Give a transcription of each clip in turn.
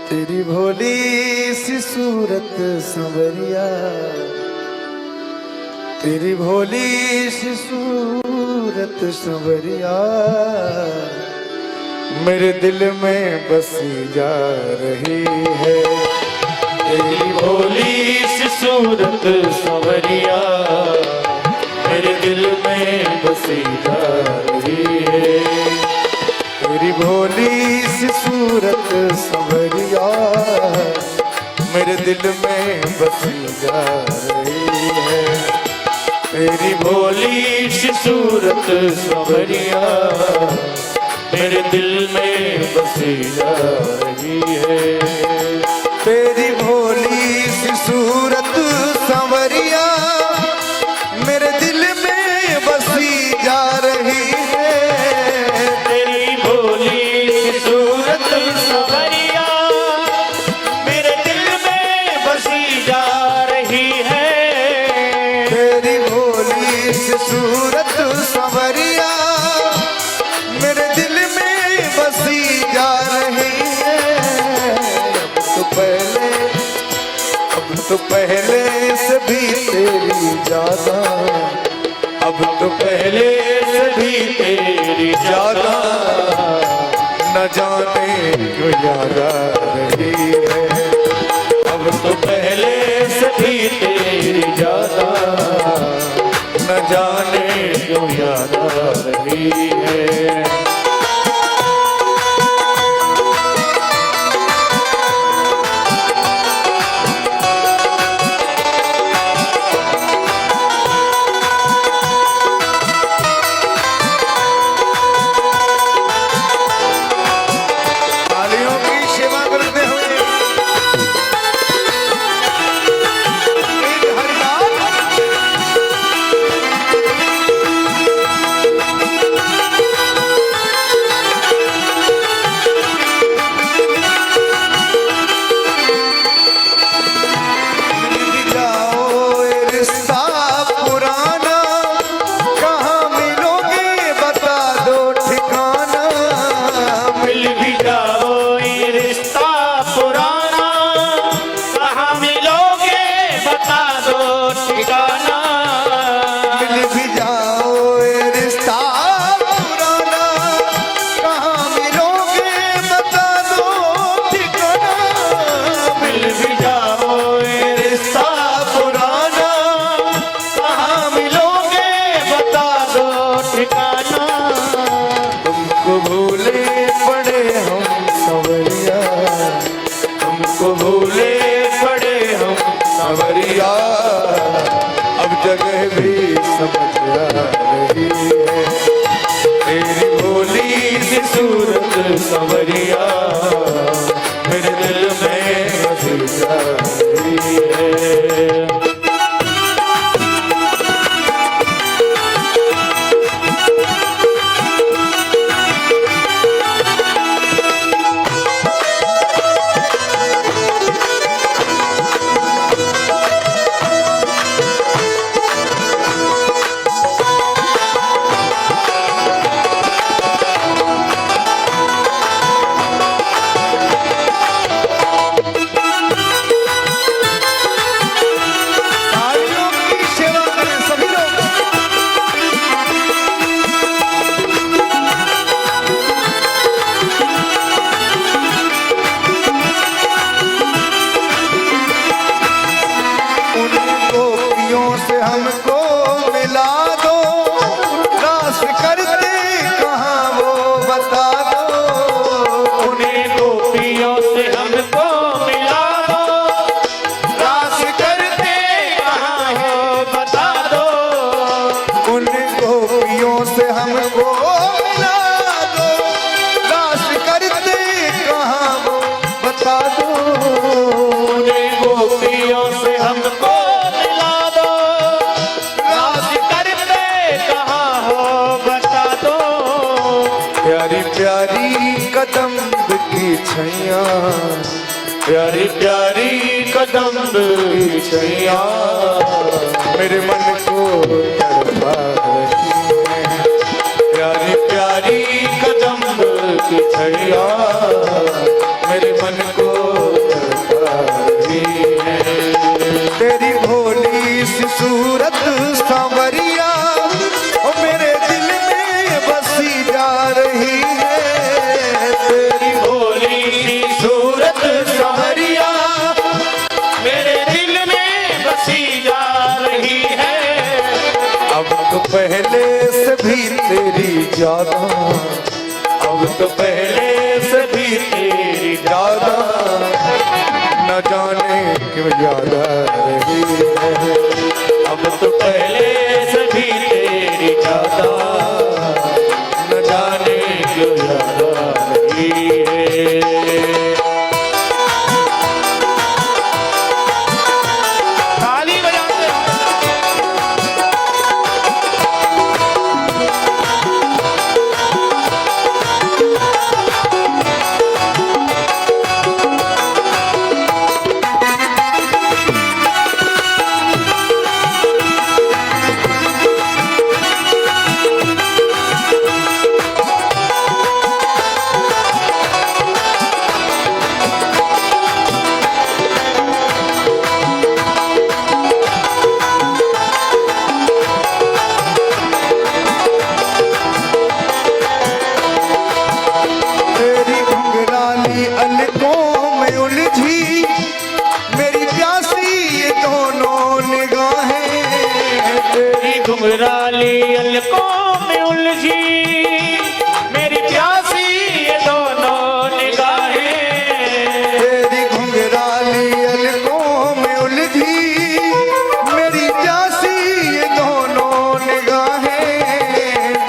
तेरी भोली सी सूरत संवरिया, तेरी भोली सी सूरत संवरिया मेरे दिल में बसी जा रही है। तेरी भोली सी सूरत संवरिया मेरे दिल में बसी जा रही है। तेरी भोली सी सूरत संवरिया मेरे दिल में बसी जा रही है। तेरी भोली सी सूरत संवरिया मेरे दिल में बसी जा रही है। तेरी भोली सी सूरत संवरिया मेरे दिल में बसी जा रही है। तेरी भोली सी सूरत संवरिया मेरे दिल में बसी जा रही है। तेरी भोली सी सूरत संवरिया मेरे दिल में बसी जा रही है। अब तो पहले से भी तेरी ज्यादा, अब तो पहले से भी तेरी ज्यादा न जाने क्यों याद आ रही है। अब तो पहले से भी तेरी ज्यादा न जाने क्यों याद आ रही है। अब जगह भी समझ आ रही है। तेरी भोली सी सूरत संवरिया मेरे दिल में बसी जा रही है। छैया प्यारी प्यारी कदम की छैया मेरे मन को तड़पा रही है। प्यारी प्यारी कदम की छैया मेरे मन को पहले से भी तेरी ज्यादा, अब तो पहले से भी तेरी ज्यादा, न जाने क्यों याद आ रही है। अब तो पहले से भी तेरी ज्यादा, न जाने क्यों याद आ रही है। ताली बजाते रहो। तेरी घुंघराली अलकों में उलझी मेरी प्यासी ये दोनों निगाहें। तेरी घुंघराली अलकों में उलझी मेरी प्यासी ये दोनों निगाहें। तेरी घुंघराली अलकों में उलझी मेरी प्यासी ये दोनों निगाहें।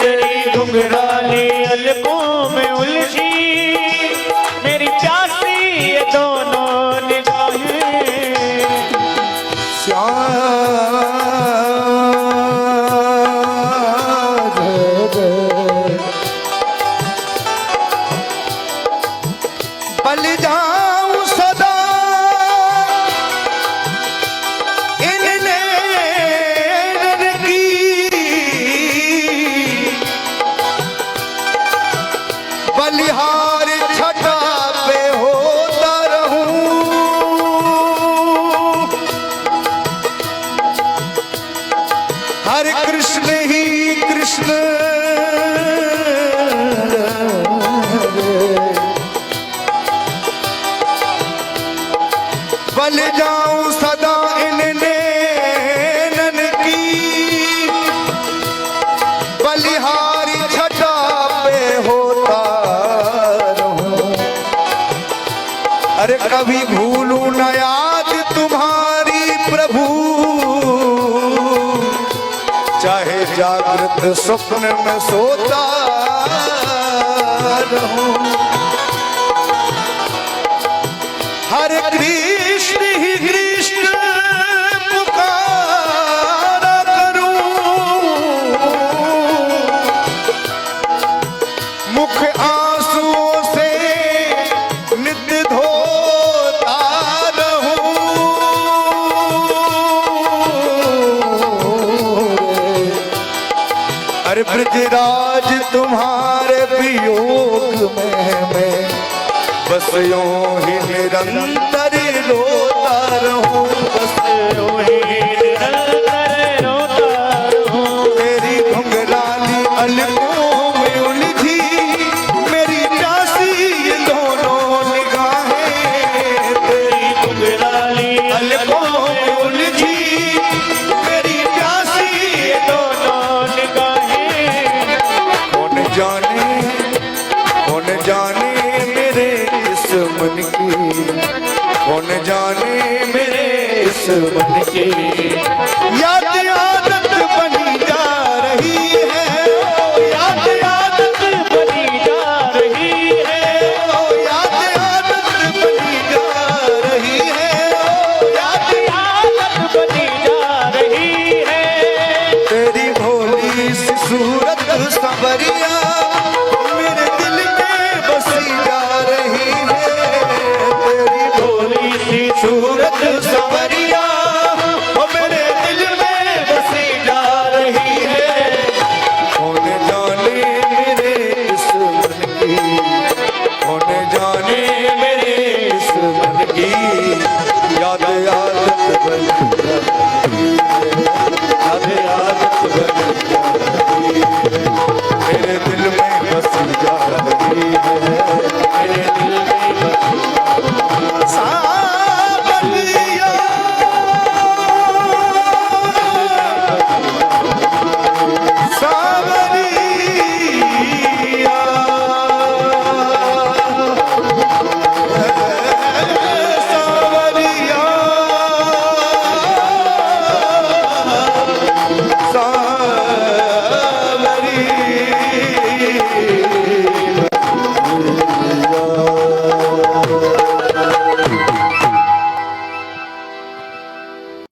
तेरी घुंघराली अलकों में उलझी मेरी प्यासी ये दोनों निगाहें। बल जाऊं सदा इन नैनन की, बलिहार छटा पे होता रहूं। हरे कृष्ण ही कृष्ण बल जाऊं सदा इन नैनन की, बलिहारी छटा पे होता रहूं। अरे कभी भूलूं न याद तुम्हारी प्रभु, चाहे जागृत स्वप्न में सोता रहूं। हरे कृष्ण ही कृष्ण पुकारा करूं, मुख आंसुओं से नित्य धोता रहूं। अरे ब्रजराज तुम्हारे वियोग में मैं बस यूं ही निरंतर रोता रहूं। बस यूं ही निरंतर रोता रहूं। तेरी घुंघराली अलकों में उलझी मेरी प्यासी ये दोनों निगाहें। तेरी घुंघराली अलकों में उलझी मेरी प्यासी ये दोनों निगाहें। कौन जाने मेरे इस मन की, कौन जाने मेरे इस मन की याद